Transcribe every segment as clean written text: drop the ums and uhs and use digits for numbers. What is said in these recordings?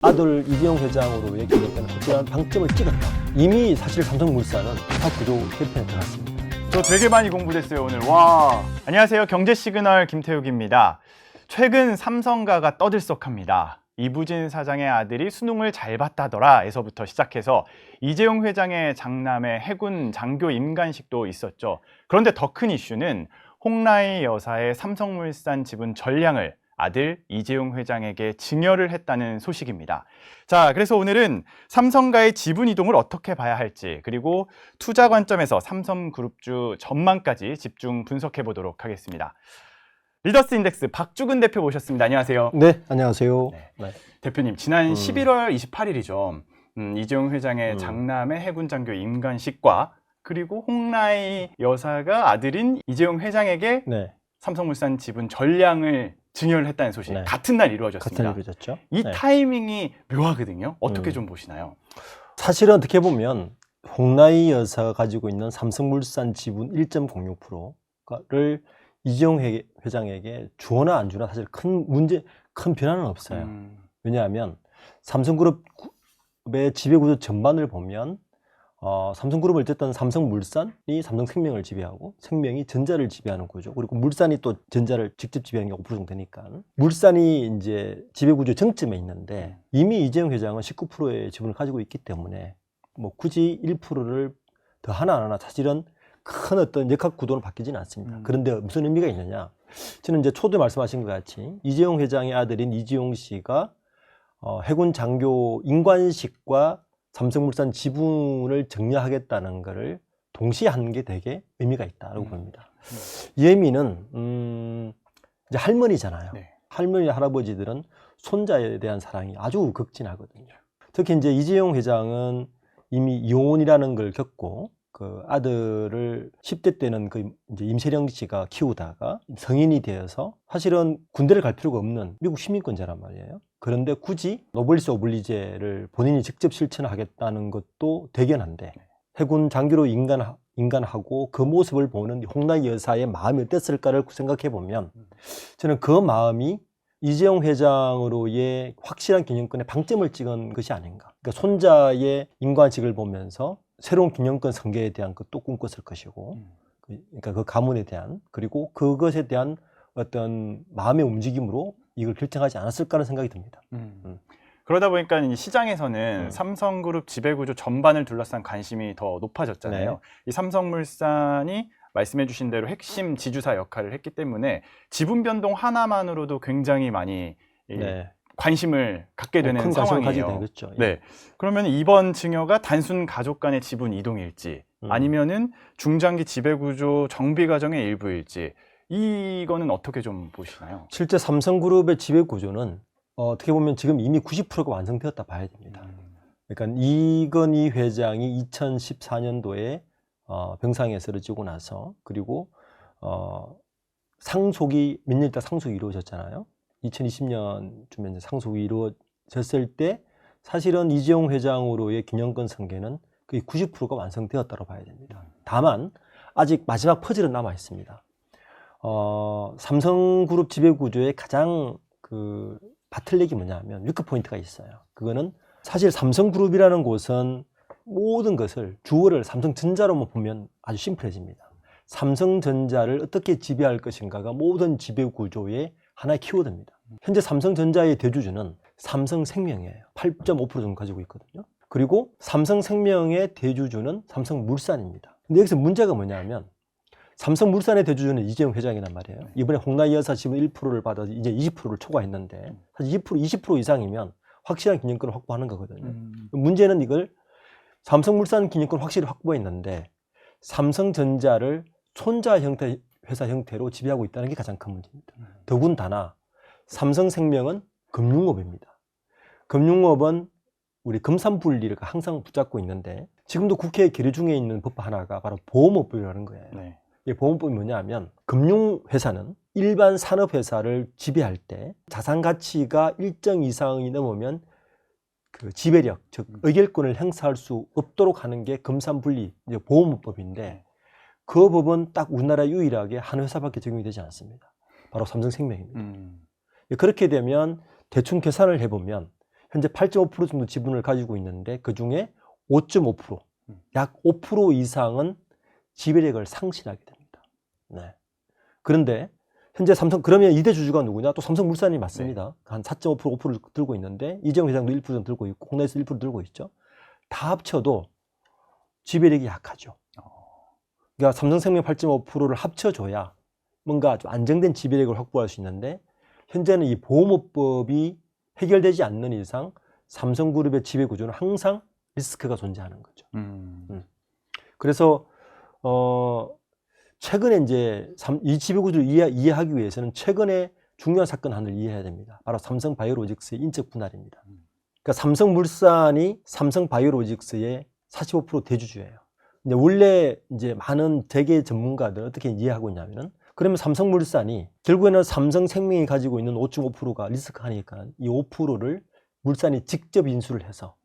아들 이재용 회장으로의 경영에는 확실한 방점을 찍었다. 이미 사실 삼성물산은 구조 개편에 들어갔습니다. 저 되게 많이 공부됐어요 오늘. 와. 안녕하세요, 경제시그널 김태욱입니다. 최근 삼성가가 떠들썩합니다. 이부진 사장의 아들이 수능을 잘 봤다더라 에서부터 시작해서 이재용 회장의 장남의 해군 장교 임관식도 있었죠. 그런데 더 큰 이슈는 홍라희 여사의 삼성물산 지분 전량을 아들 이재용 회장에게 증여를 했다는 소식입니다. 자, 그래서 오늘은 삼성가의 지분 이동을 어떻게 봐야 할지, 그리고 투자 관점에서 삼성그룹주 전망까지 집중 분석해 보도록 하겠습니다. 리더스 인덱스 박주근 대표 모셨습니다. 안녕하세요. 네, 안녕하세요. 네. 대표님, 지난 11월 28일이죠. 이재용 회장의 장남의 해군 장교 임관식과 그리고 홍라희 여사가 아들인 이재용 회장에게 네. 삼성물산 지분 전량을 증여를 했다는 소식, 네. 같은 날 이루어졌습니다. 같은 일 이루어졌죠. 이 네. 타이밍이 묘하거든요. 어떻게 좀 보시나요? 사실은 어떻게 보면 홍라희 여사가 가지고 있는 삼성물산 지분 1.06%를 이재용 회장에게 주거나 안 주나 사실 큰 변화는 없어요. 왜냐하면 삼성그룹의 지배구조 전반을 보면 삼성그룹을 어쨌든 삼성물산이 삼성생명을 지배하고 생명이 전자를 지배하는 구조, 그리고 물산이 또 전자를 직접 지배하는 게 5% 정도 되니까 물산이 이제 지배구조 정점에 있는데 이미 이재용 회장은 19%의 지분을 가지고 있기 때문에 뭐 굳이 1%를 더 하나 안 하나 사실은 큰 어떤 역학 구도는 바뀌지는 않습니다. 그런데 무슨 의미가 있느냐? 저는 이제 초대 말씀하신 것 같이 이재용 회장의 아들인 이재용 씨가 해군 장교 임관식과 삼성물산 지분을 증여하겠다는 것을 동시에 하는 게 되게 의미가 있다고 봅니다. 이 의미는 이제 할머니잖아요. 네. 할머니 할아버지들은 손자에 대한 사랑이 아주 극진하거든요. 특히 이제 이재용 회장은 이미 이혼이라는 걸 겪고 그 아들을 10대 때는 그 이제 임세령 씨가 키우다가 성인이 되어서 사실은 군대를 갈 필요가 없는 미국 시민권자란 말이에요. 그런데 굳이 노블리스 오블리제를 본인이 직접 실천하겠다는 것도 대견한데 해군 장교로 인간하고 그 모습을 보는 홍라희 여사의 마음이 어땠을까를 생각해 보면 저는 그 마음이 이재용 회장으로의 확실한 경영권에 방점을 찍은 것이 아닌가. 그러니까 손자의 임관식을 보면서 새로운 경영권 승계에 대한 것도 꿈꿨을 것이고, 그러니까 그 가문에 대한, 그리고 그것에 대한 어떤 마음의 움직임으로 이걸 결정하지 않았을까라는 생각이 듭니다. 그러다 보니까 이 시장에서는 삼성그룹 지배구조 전반을 둘러싼 관심이 더 높아졌잖아요. 네. 이 삼성물산이 말씀해 주신 대로 핵심 지주사 역할을 했기 때문에 지분 변동 하나만으로도 굉장히 많이 네. 관심을 갖게 되는 큰 관심을 가지게 상황이에요. 되겠죠. 네. 그러면 이번 증여가 단순 가족 간의 지분 이동일지 아니면은 중장기 지배구조 정비 과정의 일부일지, 이거는 어떻게 좀 보시나요? 실제 삼성그룹의 지배 구조는 어떻게 보면 지금 이미 90%가 완성되었다 봐야 됩니다. 그러니까 이건희 회장이 2014년도에 병상에 쓰러지고 나서, 그리고 상속이 몇 년 있다 상속이 이루어졌잖아요. 2020년쯤에 상속이 이루어졌을 때 사실은 이재용 회장으로의 경영권 승계는 거의 90%가 완성되었다고 봐야 됩니다. 다만 아직 마지막 퍼즐은 남아 있습니다. 삼성그룹 지배구조의 가장 그 바틀렉이 뭐냐면 위크 포인트가 있어요. 그거는 사실 삼성그룹이라는 곳은 모든 것을 주어를 삼성전자로만 보면 아주 심플해집니다. 삼성전자를 어떻게 지배할 것인가가 모든 지배구조의 하나의 키워드입니다. 현재 삼성전자의 대주주는 삼성생명이에요. 8.5% 정도 가지고 있거든요. 그리고 삼성생명의 대주주는 삼성물산입니다. 근데 여기서 문제가 뭐냐면 삼성물산의 대주주는 이재용 회장이란 말이에요. 이번에 홍라희 여사 지분 1%를 받아서 이제 20%를 초과했는데 사실 20% 이상이면 확실한 경영권을 확보하는 거거든요. 문제는 이걸 삼성물산 경영권 확실히 확보했는데 삼성전자를 손자 형태 회사 형태로 지배하고 있다는 게 가장 큰 문제입니다. 더군다나 삼성생명은 금융업입니다. 금융업은 우리 금산분리를 항상 붙잡고 있는데 지금도 국회에 계류 중에 있는 법 하나가 바로 보험업법이라는 거예요. 네. 이 보험법이 뭐냐면 금융회사는 일반 산업회사를 지배할 때 자산 가치가 일정 이상이 넘으면 그 지배력, 즉 의결권을 행사할 수 없도록 하는 게 금산분리 보험업법인데 그 법은 딱 우리나라 유일하게 한 회사밖에 적용이 되지 않습니다. 바로 삼성생명입니다. 그렇게 되면 대충 계산을 해보면 현재 8.5% 정도 지분을 가지고 있는데 그중에 5.5%, 약 5% 이상은 지배력을 상실하게 됩니다. 네. 그런데 현재 삼성, 그러면 2대 주주가 누구냐? 또 삼성물산이 맞습니다. 한 4.5%, 5%를 들고 있는데 이재용 회장도 1% 정도 들고 있고 홍나에서 1% 들고 있죠. 다 합쳐도 지배력이 약하죠. 그러니까 삼성생명 8.5%를 합쳐줘야 뭔가 좀 안정된 지배력을 확보할 수 있는데 현재는 이 보호무법이 해결되지 않는 이상 삼성그룹의 지배구조는 항상 리스크가 존재하는 거죠. 그래서 최근에 이제 이 지배구조를 이해하기 위해서는 최근에 중요한 사건 하나를 이해해야 됩니다. 바로 삼성바이오로직스의 인적 분할입니다. 그러니까 삼성물산이 삼성바이오로직스의 45% 대주주예요. 근데 원래 이제 많은 재계 전문가들 어떻게 이해하고 있냐면은 그러면 삼성물산이 결국에는 삼성생명이 가지고 있는 5.5%가 리스크하니까 이 5%를 물산이 직접 인수를 해서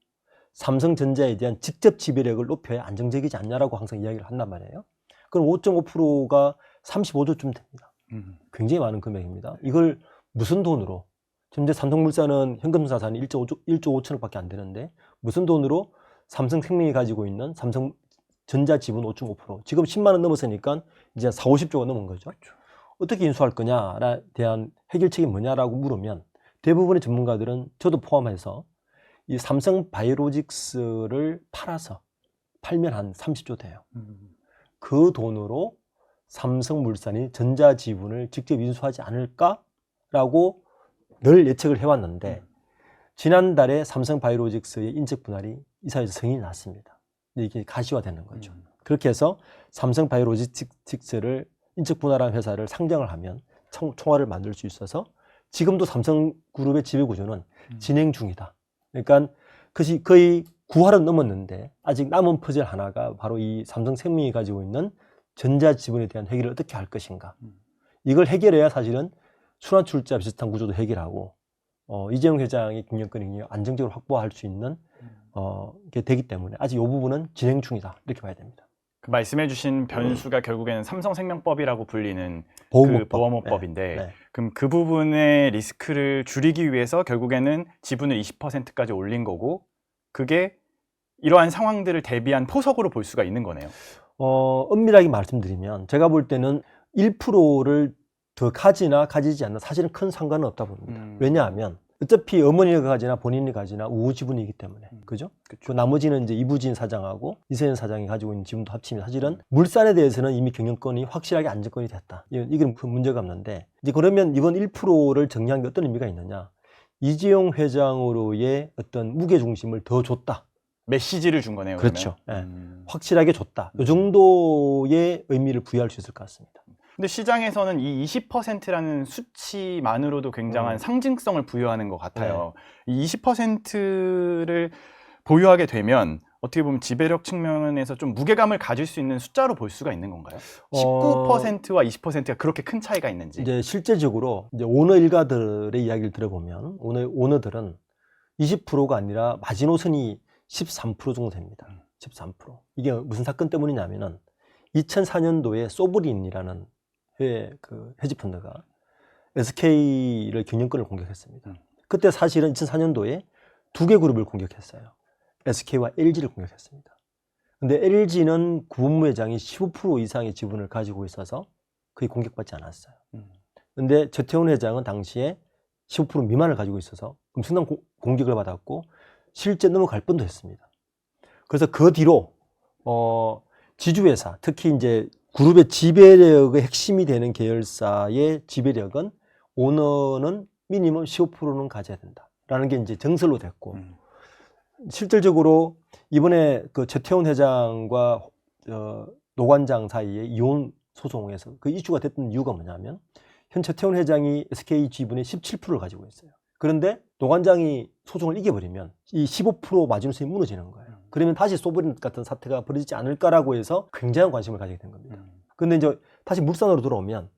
삼성전자에 대한 직접 지배력을 높여야 안정적이지 않냐라고 항상 이야기를 한단 말이에요. 그럼 5.5%가 35조쯤 됩니다. 굉장히 많은 금액입니다. 이걸 무슨 돈으로? 현재 삼성물산은 현금 자산이 1조 5천억밖에 안 되는데 무슨 돈으로 삼성생명이 가지고 있는 삼성전자 지분 5.5% 지금 10만 원 넘었으니까 이제 40~50조가 넘은 거죠. 어떻게 인수할 거냐에 대한 해결책이 뭐냐라고 물으면 대부분의 전문가들은 저도 포함해서 이 삼성바이오로직스를 팔면 한 30조 돼요. 그 돈으로 삼성물산이 전자지분을 직접 인수하지 않을까라고 늘 예측을 해왔는데 지난달에 삼성바이오로직스의 인적 분할이 이사회에서 승인이 났습니다. 이게 가시화되는 거죠. 그렇게 해서 삼성바이오로직스를 인적 분할한 회사를 상장을 하면 총알을 만들 수 있어서 지금도 삼성그룹의 지배구조는 진행 중이다. 그러니까 그것이 거의 9할은 넘었는데 아직 남은 퍼즐 하나가 바로 이 삼성생명이 가지고 있는 전자지분에 대한 해결을 어떻게 할 것인가. 이걸 해결해야 사실은 순환출자 비슷한 구조도 해결하고 이재용 회장의 경영권이 안정적으로 확보할 수 있는 게 되기 때문에 아직 이 부분은 진행 중이다. 이렇게 봐야 됩니다. 그 말씀해주신 변수가 결국에는 삼성생명법이라고 불리는 보호무법. 그 보호무법인데 네. 그럼 그 부분의 리스크를 줄이기 위해서 결국에는 지분을 20%까지 올린 거고 그게 이러한 상황들을 대비한 포석으로 볼 수가 있는 거네요. 엄밀하게 말씀드리면 제가 볼 때는 1%를 더 가지나 가지지 않나 사실은 큰 상관은 없다 봅니다. 왜냐하면 어차피 어머니가 가지나 본인이 가지나 우호지분이기 때문에 그죠? 그 나머지는 이제 이부진 사장하고 이세현 사장이 가지고 있는 지분도 합치면 사실은 물산에 대해서는 이미 경영권이 확실하게 안정권이 됐다. 이건 큰 문제가 없는데 이제 그러면 이번 1%를 정리한 게 어떤 의미가 있느냐? 이재용 회장으로의 어떤 무게 중심을 더 줬다. 메시지를 준 거네요. 그렇죠. 네. 확실하게 줬다. 이 정도의 의미를 부여할 수 있을 것 같습니다. 근데 시장에서는 이 20%라는 수치만으로도 굉장한 상징성을 부여하는 것 같아요. 이 20%를 보유하게 되면 어떻게 보면 지배력 측면에서 좀 무게감을 가질 수 있는 숫자로 볼 수가 있는 건가요? 19%와 20%가 그렇게 큰 차이가 있는지. 이제 실제적으로 이제 오너 일가들의 이야기를 들어보면 오너들은 20%가 아니라 마지노선이 13% 정도 됩니다. 13%. 이게 무슨 사건 때문이냐면은 2004년도에 소브린이라는 그 헤지펀드가 SK를 경영권을 공격했습니다. 그때 사실은 2004년도에 두 개 그룹을 공격했어요. SK와 LG를 공격했습니다. 근데 LG는 구본부회장이 15% 이상의 지분을 가지고 있어서 거의 공격받지 않았어요. 근데 최태원 회장은 당시에 15% 미만을 가지고 있어서 엄청난 공격을 받았고 실제 넘어갈 뻔도 했습니다. 그래서 그 뒤로 지주회사, 특히 이제 그룹의 지배력의 핵심이 되는 계열사의 지배력은 오너는 미니멈 15%는 가져야 된다라는 게 이제 정설로 됐고 실질적으로 이번에 그 최태원 회장과 노관장 사이에 이혼 소송에서 그 이슈가 됐던 이유가 뭐냐면 현 최태원 회장이 SK 지분의 17%를 가지고 있어요. 그런데 노관장이 소송을 이겨버리면 이 15% 마지노선이 무너지는 거예요. 그러면 다시 소브린 같은 사태가 벌어지지 않을까라고 해서 굉장한 관심을 가지게 된 겁니다. 근데 이제 다시 물산으로 돌아오면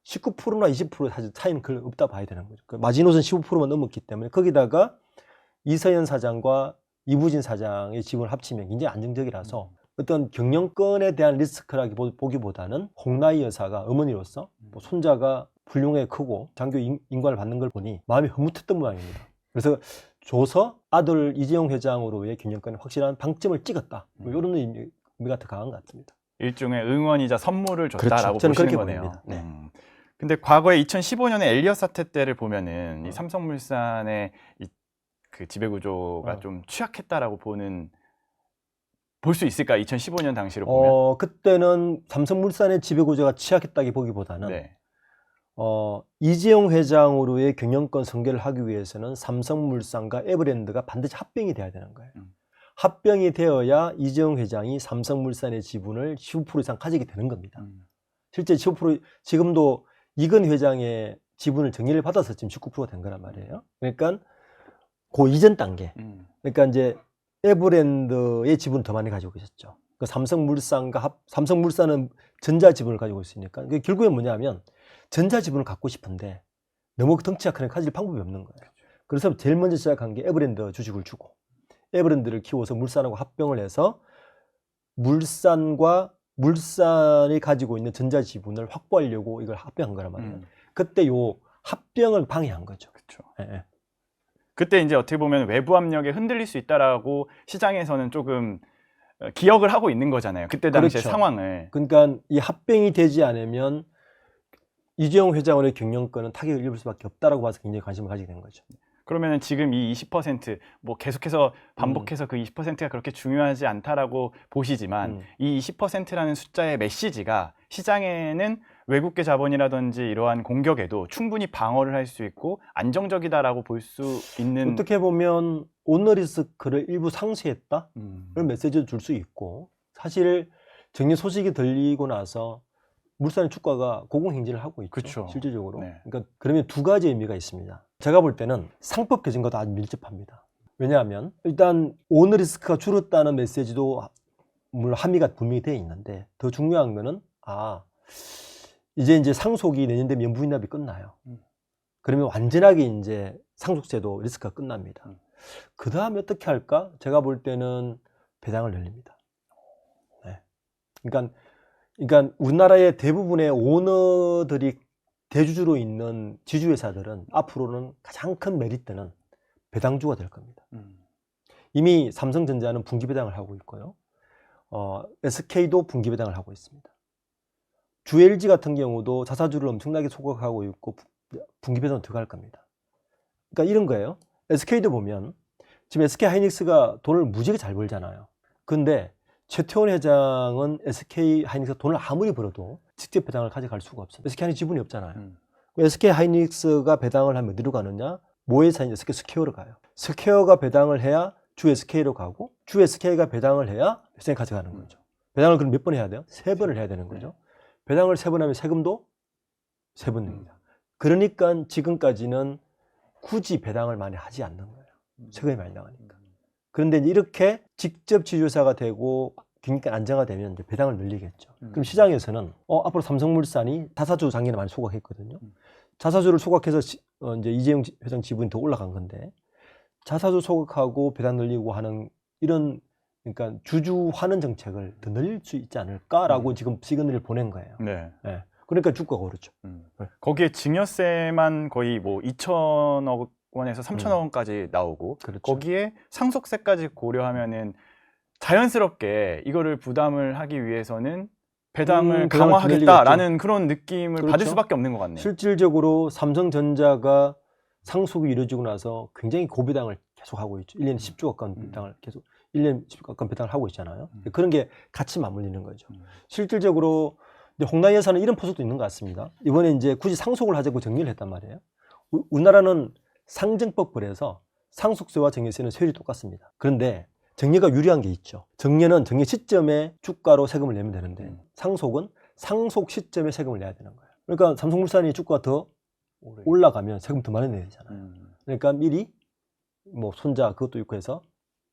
19%나 20% 사실 차이는 거의 없다 봐야 되는 거죠. 그 마지노선 15%만 넘었기 때문에 거기다가 이서연 사장과 이부진 사장의 지분을 합치면 굉장히 안정적이라서 어떤 경영권에 대한 리스크라기 보기보다는 홍나희 여사가 어머니로서 뭐 손자가 훌륭하게 크고 장교 인관을 받는 걸 보니 마음이 흐뭇했던 모양입니다. 그래서 줘서 아들 이재용 회장으로의 경영권에 확실한 방점을 찍었다. 뭐 이런 의미가 더 강한 것 같습니다. 일종의 응원이자 선물을 줬다라고 그렇죠. 저는 보시는 그렇게 거네요. 봅니다. 네. 근데 과거에 2015년에 엘리엇 사태 때를 보면은 이 어. 삼성물산의 그 지배 구조가 어. 좀 취약했다라고 볼 수 있을까? 2015년 당시로 보면. 그때는 삼성물산의 지배구조가 취약했다기 보기보다는 네. 이재용 회장으로의 경영권 승계를 하기 위해서는 삼성물산과 에버랜드가 반드시 합병이 돼야 되는 거예요. 합병이 되어야 이재용 회장이 삼성물산의 지분을 15% 이상 가지게 되는 겁니다. 실제 15% 지금도 이건 회장의 지분을 정리를 받아서 지금 19%가 된 거란 말이에요. 그러니까 그 이전 단계. 그러니까 이제 에버랜드의 지분을 더 많이 가지고 있었죠. 그 삼성물산은 전자 지분을 가지고 있으니까 그게 결국엔 뭐냐면 전자 지분을 갖고 싶은데 너무 덩치가 크니까 가질 방법이 없는 거예요. 그래서 제일 먼저 시작한 게 에버랜드 주식을 주고 에버랜드를 키워서 물산하고 합병을 해서 물산이 가지고 있는 전자 지분을 확보하려고 이걸 합병한 거란 말이에요. 그때 요 합병을 방해한 거죠. 그렇죠. 예. 그때 이제 어떻게 보면 외부 압력에 흔들릴 수 있다라고 시장에서는 조금 기억을 하고 있는 거잖아요. 그때 당시의 그렇죠. 상황을. 그러니까 이 합병이 되지 않으면 이재용 회장의 경영권은 타격을 입을 수밖에 없다라고 봐서 굉장히 관심을 가지게 된 거죠. 그러면은 지금 이 20%뭐 계속해서 반복해서 그 20%가 그렇게 중요하지 않다라고 보시지만 이 20%라는 숫자의 메시지가 시장에는 외국계 자본이라든지 이러한 공격에도 충분히 방어를 할 수 있고 안정적이다라고 볼 수 있는 어떻게 보면 오너리스크를 일부 상쇄했다 그런 메시지를 줄 수 있고 사실 정리 소식이 들리고 나서 물산의 주가가 고공행진을 하고 있죠. 그쵸. 실질적으로. 네. 그러니까 그러면 두 가지 의미가 있습니다. 제가 볼 때는 상법 개정과도 아주 밀접합니다. 왜냐하면 일단 오너리스크가 줄었다는 메시지도 물론 함의가 분명히 되어 있는데 더 중요한 거는 이제 상속이 내년 되면 연부인납이 끝나요. 그러면 완전하게 이제 상속세도 리스크가 끝납니다. 그 다음에 어떻게 할까? 제가 볼 때는 배당을 늘립니다. 네. 그러니까 우리나라의 대부분의 오너들이 대주주로 있는 지주회사들은 앞으로는 가장 큰 메리트는 배당주가 될 겁니다. 이미 삼성전자는 분기 배당을 하고 있고요. SK도 분기 배당을 하고 있습니다. 주LG 같은 경우도 자사주를 엄청나게 소각하고 있고 분기 배당 들어갈 겁니다. 그러니까 이런 거예요. SK도 보면 지금 SK 하이닉스가 돈을 무지하게 잘 벌잖아요. 근데 최태원 회장은 SK 하이닉스가 돈을 아무리 벌어도 직접 배당을 가져갈 수가 없어요. SK 하이닉스 지분이 없잖아요. SK 하이닉스가 배당을 하면 어디로 가느냐? 모회사인 SK 스퀘어로 가요. 스퀘어가 배당을 해야 주 SK로 가고 주 SK가 배당을 해야 회장이 가져가는 거죠. 배당을 그럼 몇 번 해야 돼요? 3번을 해야 되는 거죠. 배당을 3번 하면 세금도 3번 냅니다. 그러니까 지금까지는 굳이 배당을 많이 하지 않는 거예요. 세금이 많이 나가니까. 그런데 이렇게 직접 지주회사가 되고 경기가 안정화되면 이제 배당을 늘리겠죠. 그럼 시장에서는 앞으로 삼성물산이 자사주 작년에 많이 소각했거든요. 자사주를 소각해서 이제 이재용 회장 지분이 더 올라간 건데 자사주 소각하고 배당 늘리고 하는 이런 그러니까 주주 환원 정책을 더 늘릴 수 있지 않을까라고 지금 시그널을 보낸 거예요. 네. 네. 그러니까 주가가 오르죠. 거기에 증여세만 거의 뭐 2천억 원에서 3천억 원까지 나오고 그렇죠. 거기에 상속세까지 고려하면은 자연스럽게 이거를 부담을 하기 위해서는 배당을 배당을 강화하겠다라는 그런 느낌을 그렇죠. 받을 수밖에 없는 것 같네요. 실질적으로 삼성전자가 상속이 이루어지고 나서 굉장히 고배당을 계속 하고 있죠. 1년에 10조 가까운 배당을 계속 1년에 10조 가까운 배당을 하고 있잖아요. 그런 게 같이 맞물리는 거죠. 실질적으로 홍당희 여사는 이런 포석도 있는 것 같습니다. 이번에 이제 굳이 상속을 하자고 정리를 했단 말이에요. 우리나라는 상정법벌에서 상속세와 정여세는 세율이 똑같습니다. 그런데 정여가 유리한 게 있죠. 정여는 정여 시점에 주가로 세금을 내면 되는데 상속은 상속 시점에 세금을 내야 되는 거예요. 그러니까 삼성물산이 주가가 더 올라가면 세금 더 많이 내야 되잖아요. 그러니까 미리 뭐 손자 그것도 있고 해서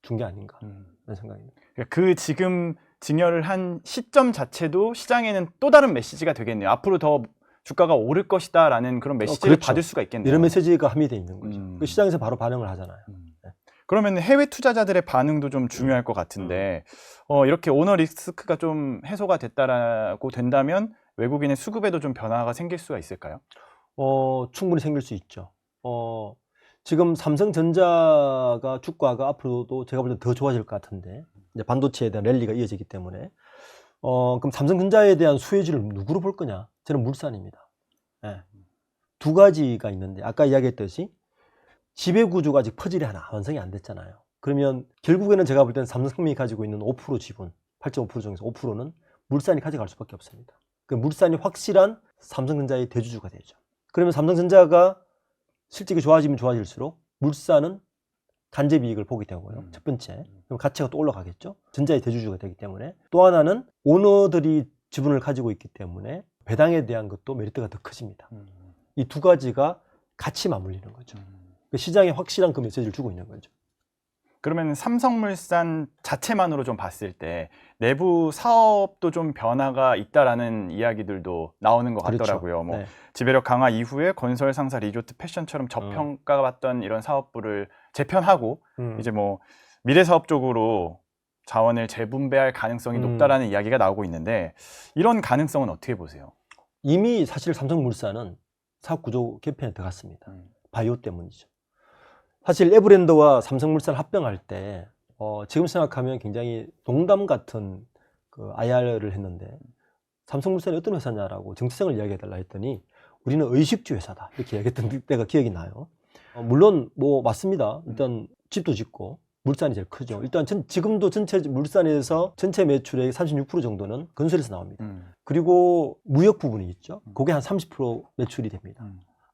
준 게 아닌가 그런 생각입니다. 그 지금 증여를 한 시점 자체도 시장에는 또 다른 메시지가 되겠네요. 앞으로 더 주가가 오를 것이다라는 그런 메시지를 그렇죠. 받을 수가 있겠네요. 이런 메시지가 함의되어 있는 거죠. 그 시장에서 바로 반응을 하잖아요. 네. 그러면 해외 투자자들의 반응도 좀 중요할 것 같은데 이렇게 오너 리스크가 좀 해소가 됐다라고 된다면 외국인의 수급에도 좀 변화가 생길 수가 있을까요? 충분히 생길 수 있죠. 지금 삼성전자가 주가가 앞으로도 제가 볼 때 더 좋아질 것 같은데 이제 반도체에 대한 랠리가 이어지기 때문에 그럼 삼성전자에 대한 수혜주를 누구로 볼 거냐? 저는 물산입니다. 예. 두 가지가 있는데 아까 이야기했듯이 지배구조가 아직 퍼즐이 하나 완성이 안 됐잖아요. 그러면 결국에는 제가 볼 때는 삼성생명이 가지고 있는 5% 지분 8.5% 중에서 5%는 물산이 가져갈 수밖에 없습니다. 그 물산이 확실한 삼성전자의 대주주가 되죠. 그러면 삼성전자가 실적이 좋아지면 좋아질수록 물산은 간접이익을 보게 되고요. 첫 번째, 그럼 가치가 또 올라가겠죠. 전자의 대주주가 되기 때문에. 또 하나는 오너들이 지분을 가지고 있기 때문에 배당에 대한 것도 메리트가 더 커집니다. 이 두 가지가 같이 맞물리는 거죠. 그 시장에 확실한 그 메시지를 주고 있는 거죠. 그러면 삼성물산 자체만으로 좀 봤을 때 내부 사업도 좀 변화가 있다라는 이야기들도 나오는 것 같더라고요. 그렇죠. 뭐 네. 지배력 강화 이후에 건설, 상사, 리조트, 패션처럼 저평가받던 이런 사업부를 재편하고 이제 뭐 미래 사업 쪽으로 자원을 재분배할 가능성이 높다라는 이야기가 나오고 있는데 이런 가능성은 어떻게 보세요? 이미 사실 삼성물산은 사업 구조 개편에 들어갔습니다. 바이오 때문이죠. 사실 에브랜드와 삼성물산 합병할 때 지금 생각하면 굉장히 농담 같은 그 IR을 했는데 삼성물산이 어떤 회사냐라고 정체성을 이야기해달라 했더니 우리는 의식주 회사다 이렇게 얘기했던 때가 기억이 나요. 물론 뭐 맞습니다. 일단 집도 짓고 물산이 제일 크죠. 일단 지금도 전체 물산에서 전체 매출의 36% 정도는 건설에서 나옵니다. 그리고 무역 부분이 있죠. 그게 한 30% 매출이 됩니다.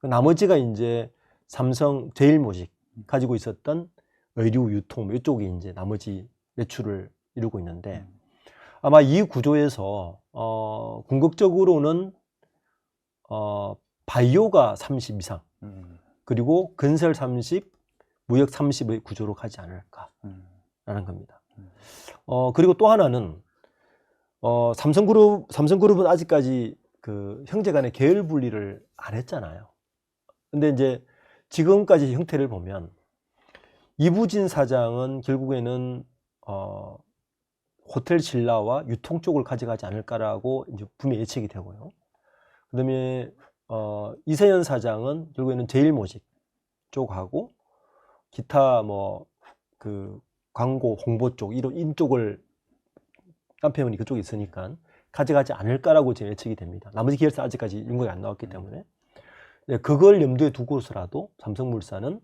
나머지가 이제 삼성 제일모직 가지고 있었던 의류, 유통 이쪽이 이제 나머지 매출을 이루고 있는데 아마 이 구조에서 궁극적으로는 바이오가 30 이상 그리고 건설 30, 무역 30의 구조로 가지 않을까라는 겁니다. 그리고 또 하나는 삼성그룹은 아직까지 그 형제 간의 계열 분리를 안 했잖아요. 근데 이제 지금까지 형태를 보면 이부진 사장은 결국에는 호텔 신라와 유통 쪽을 가져가지 않을까라고 이제 분명히 예측이 되고요. 그다음에 이세현 사장은 결국에는 제일모직 쪽하고 기타 뭐 그 광고 홍보 쪽 이런 쪽을 남편이 그쪽에 있으니까 가져가지 않을까라고 지금 예측이 됩니다. 나머지 계열사 아직까지 연구가 안 나왔기 때문에 그걸 염두에 두고서라도 삼성물산은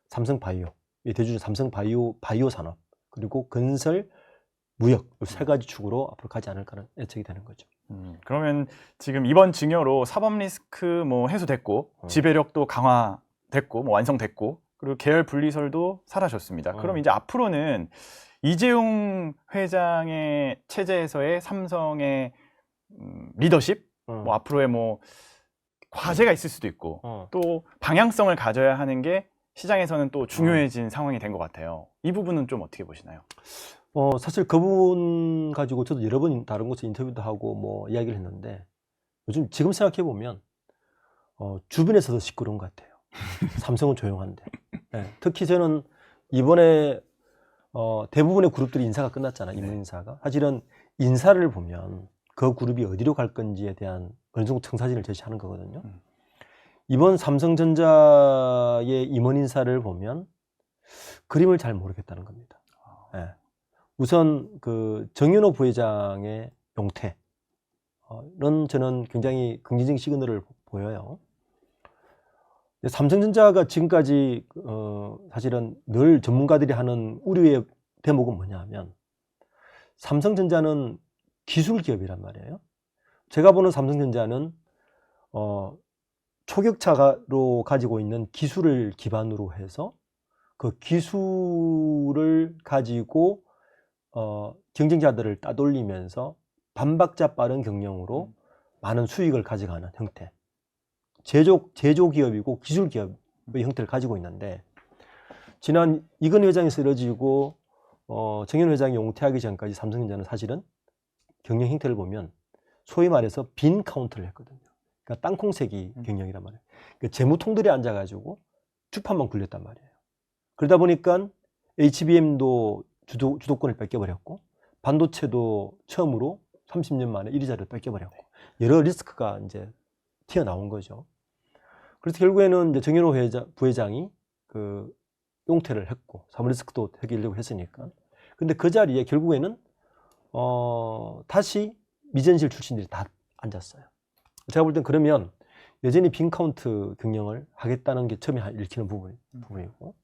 삼성바이오, 대주주 삼성바이오 산업 그리고 건설, 무역 이 세 가지 축으로 앞으로 가지 않을까는 예측이 되는 거죠. 그러면 지금 이번 증여로 사법 리스크 뭐 해소됐고 지배력도 강화됐고 뭐 완성됐고 그리고 계열 분리설도 사라졌습니다. 그럼 이제 앞으로는 이재용 회장의 체제에서의 삼성의 리더십, 뭐 앞으로의 뭐 과제가 있을 수도 있고 또 방향성을 가져야 하는 게 시장에서는 또 중요해진 상황이 된 것 같아요. 이 부분은 좀 어떻게 보시나요? 사실 그 부분 가지고 저도 여러 번 다른 곳에 인터뷰도 하고 뭐 이야기를 했는데 요즘 지금 생각해 보면 주변에서도 시끄러운 것 같아요. 삼성은 조용한데. 네, 특히 저는 이번에 대부분의 그룹들이 인사가 끝났잖아요. 임원 인사가. 사실은 인사를 보면 그 그룹이 어디로 갈 건지에 대한 어느 정도 청사진을 제시하는 거거든요. 이번 삼성전자의 임원 인사를 보면 그림을 잘 모르겠다는 겁니다. 네. 우선 그 정윤호 부회장의 용태는 저는 굉장히 긍정적인 시그널을 보여요. 삼성전자가 지금까지 사실은 늘 전문가들이 하는 우려의 대목은 뭐냐면 삼성전자는 기술 기업이란 말이에요. 제가 보는 삼성전자는 초격차로 가지고 있는 기술을 기반으로 해서 그 기술을 가지고 경쟁자들을 따돌리면서 반박자 빠른 경영으로 많은 수익을 가져가는 형태. 제조 기업이고 기술 기업의 형태를 가지고 있는데 지난 이건 회장이 쓰러지고 정현 회장이 용퇴하기 전까지 삼성전자는 사실은 경영 형태를 보면 소위 말해서 빈 카운트를 했거든요. 그러니까 땅콩새기 경영이란 말이에요. 그러니까 재무통들이 앉아가지고 주판만 굴렸단 말이에요. 그러다 보니까 HBM도 주도권을 뺏겨버렸고 반도체도 처음으로 30년 만에 1위 자리를 뺏겨버렸고 여러 리스크가 이제 튀어나온 거죠. 그래서 결국에는 이제 정현호 부회장이 그 용퇴를 했고 사모리스크도 해결하려고 했으니까. 근데 그 자리에 결국에는 다시 미전실 출신들이 다 앉았어요. 제가 볼 땐 그러면 여전히 빈 카운트 경영을 하겠다는 게 처음에 읽히는 부분이고,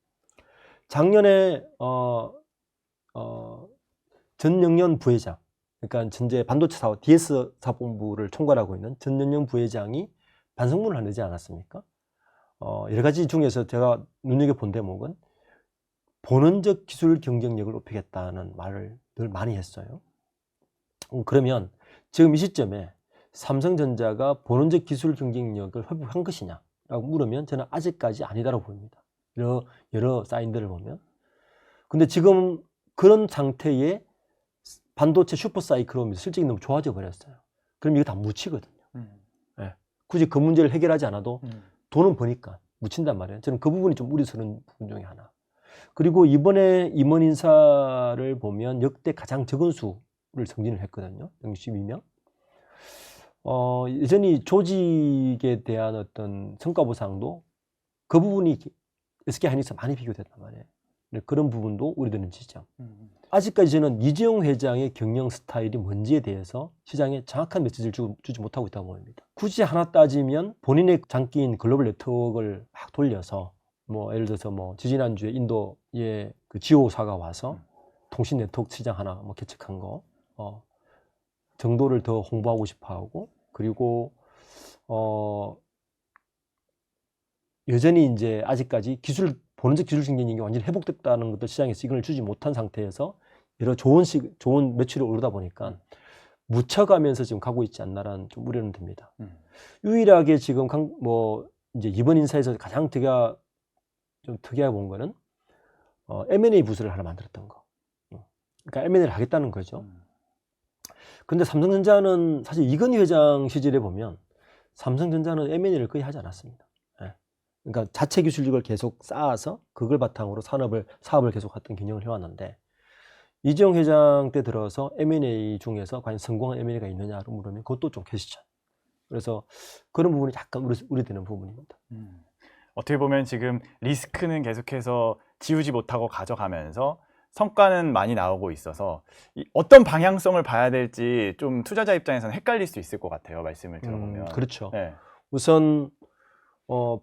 작년에 전영년 부회장, 그러니까 전제 반도체 사업 DS 사업본부를 총괄하고 있는 전영년 부회장이 반성문을 내지 않았습니까? 여러 가지 중에서 제가 눈여겨본 대목은 본원적 기술 경쟁력을 높이겠다는 말을 늘 많이 했어요. 그러면 지금 이 시점에 삼성전자가 본원적 기술 경쟁력을 회복한 것이냐라고 물으면 저는 아직까지 아니다라고 봅니다. 여러 사인들을 보면. 근데 지금 그런 상태에 반도체 슈퍼사이클로 실적이 너무 좋아져 버렸어요. 그럼 이거 다 묻히거든요. 네. 굳이 그 문제를 해결하지 않아도 돈은 버니까 묻힌단 말이에요. 저는 그 부분이 좀 우려스러운 부분 중에 하나. 그리고 이번에 임원 인사를 보면 역대 가장 적은 수를 승진을 했거든요. 12명. 여전히 조직에 대한 어떤 성과 보상도 그 부분이 SK하이닉스 많이 비교됐단 말이에요. 그런 부분도 우려되는 지점. 아직까지 저는 이재용 회장의 경영 스타일이 뭔지에 대해서 시장에 정확한 메시지를 주지 못하고 있다고 봅니다. 굳이 하나 따지면 본인의 장기인 글로벌 네트워크를 막 돌려서 뭐 예를 들어서 뭐 지지난주에 인도의 그 지오사가 와서 통신 네트워크 시장 하나 뭐 개척한 거 정도를 더 홍보하고 싶어하고, 그리고 여전히 이제 아직까지 본원적 기술 경쟁력이 완전히 회복됐다는 것도 시장에 시그널을 주지 못한 상태에서 여러 좋은 매출이 오르다 보니까 묻혀가면서 지금 가고 있지 않나라는 좀 우려는 듭니다. 유일하게 지금 이제 이번 인사에서 가장 제가 좀 특이하게 본 거는 M&A 부서를 하나 만들었던 거. 그러니까 M&A를 하겠다는 거죠. 근데 삼성전자는 사실 이건희 회장 시절에 보면 삼성전자는 M&A를 거의 하지 않았습니다. 그러니까 자체 기술력을 계속 쌓아서 그걸 바탕으로 사업을 계속 했던 경영을 해왔는데, 이재용 회장 때 들어서 M&A 중에서 과연 성공한 M&A가 있느냐로 물으면 그것도 좀 퀘스천. 그래서 그런 부분이 약간 우려되는 부분입니다. 어떻게 보면 지금 리스크는 계속해서 지우지 못하고 가져가면서 성과는 많이 나오고 있어서 어떤 방향성을 봐야 될지 좀 투자자 입장에서는 헷갈릴 수 있을 것 같아요. 말씀을 들어보면. 그렇죠. 네. 우선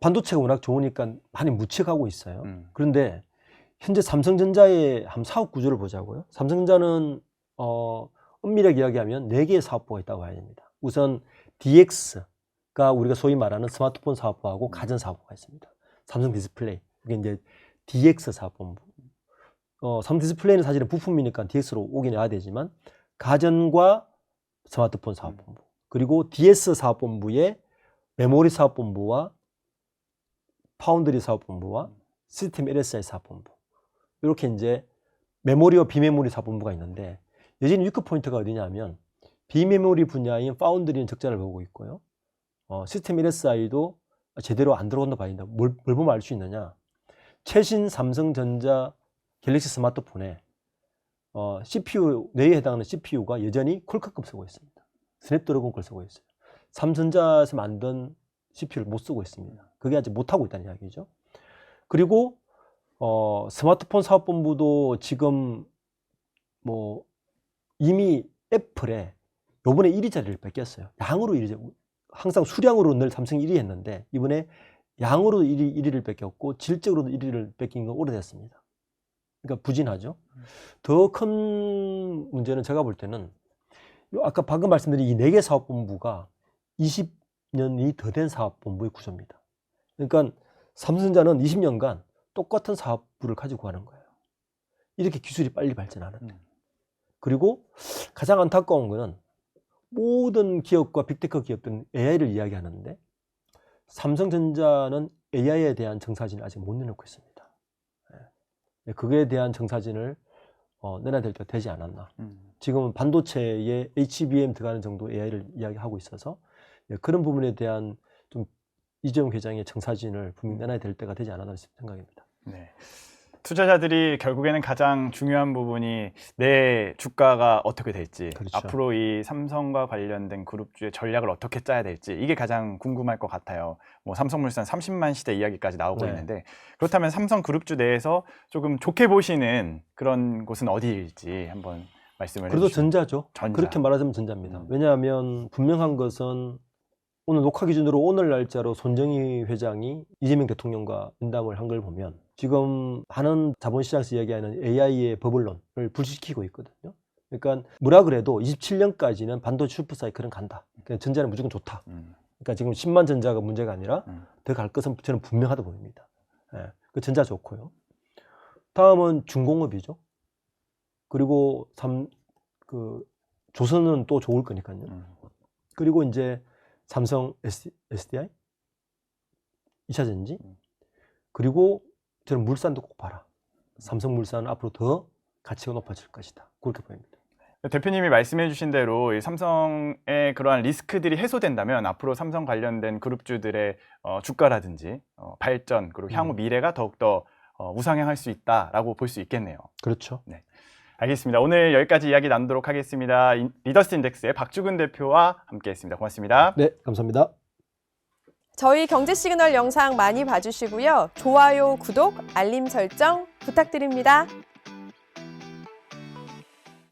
반도체가 워낙 좋으니까 많이 묻혀가고 있어요. 그런데 현재 삼성전자의 한 사업 구조를 보자고요. 삼성전자는 엄밀하게 이야기하면 4개의 사업부가 있다고 봐야 됩니다. 우선 DX가 우리가 소위 말하는 스마트폰 사업부하고 가전 사업부가 있습니다. 삼성 디스플레이, 이게 이제 DX 사업본부. 삼성 디스플레이는 사실은 부품이니까 DX로 오긴 해야 되지만, 가전과 스마트폰 사업본부, 그리고 DS 사업본부의 메모리 사업본부와 파운드리 사업본부와 시스템 LSI 사업본부, 이렇게 이제 메모리와 비메모리 사업본부가 있는데, 여전히 위크 포인트가 어디냐면 비메모리 분야인 파운드리는 적자를 보고 있고요. 시스템 LSI도 제대로 안 들어온다 봐야 된다. 뭘 보면 알 수 있느냐? 최신 삼성전자 갤럭시 스마트폰에 CPU 내에 해당하는 CPU가 여전히 퀄컴 쓰고 있습니다. 스냅드래곤 걸 쓰고 있어요. 삼성전자에서 만든 CPU를 못 쓰고 있습니다. 그게 아직 못하고 있다는 이야기죠. 그리고 스마트폰 사업본부도 지금 뭐 이미 애플에 요번에 1위 자리를 뺏겼어요. 양으로 1위, 항상 수량으로 늘 삼성이 1위 했는데 이번에 양으로 1위를 뺏겼고 질적으로도 1위를 뺏긴 건 오래됐습니다. 그러니까 부진하죠. 더 큰 문제는 제가 볼 때는 아까 방금 말씀드린 이 4개 사업본부가 20년이 더 된 사업본부의 구조입니다. 그러니까 삼성전자는 20년간 똑같은 사업부를 가지고 가는 거예요. 이렇게 기술이 빨리 발전하는데. 그리고 가장 안타까운 거는 모든 기업과 빅테크 기업들은 AI를 이야기하는데 삼성전자는 AI에 대한 정사진을 아직 못 내놓고 있습니다. 그거에 대한 정사진을 내놔야 될 때가 되지 않았나. 지금은 반도체에 HBM 들어가는 정도 AI를 이야기하고 있어서 그런 부분에 대한 좀 이재용 회장의 정사진을 분명히 내놔야 될 때가 되지 않았나 싶은 생각입니다. 네. 투자자들이 결국에는 가장 중요한 부분이 내 주가가 어떻게 될지, 그렇죠. 앞으로 이 삼성과 관련된 그룹주의 전략을 어떻게 짜야 될지 이게 가장 궁금할 것 같아요. 뭐 삼성물산 30만 시대 이야기까지 나오고 네. 있는데, 그렇다면 삼성 그룹주 내에서 조금 좋게 보시는 그런 곳은 어디일지 한번 말씀을 그래도 해주시면. 전자죠. 전자. 그렇게 말하자면 전자입니다. 음. 왜냐하면 분명한 것은 오늘 녹화 기준으로 오늘 날짜로 손정희 회장이 이재명 대통령과 면담을 한 걸 보면 지금 많은 자본시장에서 이야기하는 AI의 버블론을 불식시키고 있거든요. 그러니까 뭐라 그래도 27년까지는 반도체 슈퍼사이클은 간다. 그러니까 전자는 무조건 좋다. 그러니까 지금 10만 전자가 문제가 아니라 더 갈 것은 저는 분명하다 보입니다. 예, 그 전자 좋고요. 다음은 중공업이죠. 그리고 조선은 또 좋을 거니까요. 그리고 이제 삼성 SDI, 2차전지, 그리고 저는 물산도 꼭 봐라. 삼성물산은 앞으로 더 가치가 높아질 것이다. 그렇게 보입니다. 대표님이 말씀해 주신 대로 이 삼성의 그러한 리스크들이 해소된다면 앞으로 삼성 관련된 그룹주들의 주가라든지 발전, 그리고 향후 미래가 더욱더 우상향할 수 있다라고 볼 수 있겠네요. 그렇죠. 네, 알겠습니다. 오늘 여기까지 이야기 나누도록 하겠습니다. 리더스 인덱스의 박주근 대표와 함께했습니다. 고맙습니다. 네, 감사합니다. 저희 경제 시그널 영상 많이 봐주시고요. 좋아요, 구독, 알림 설정 부탁드립니다.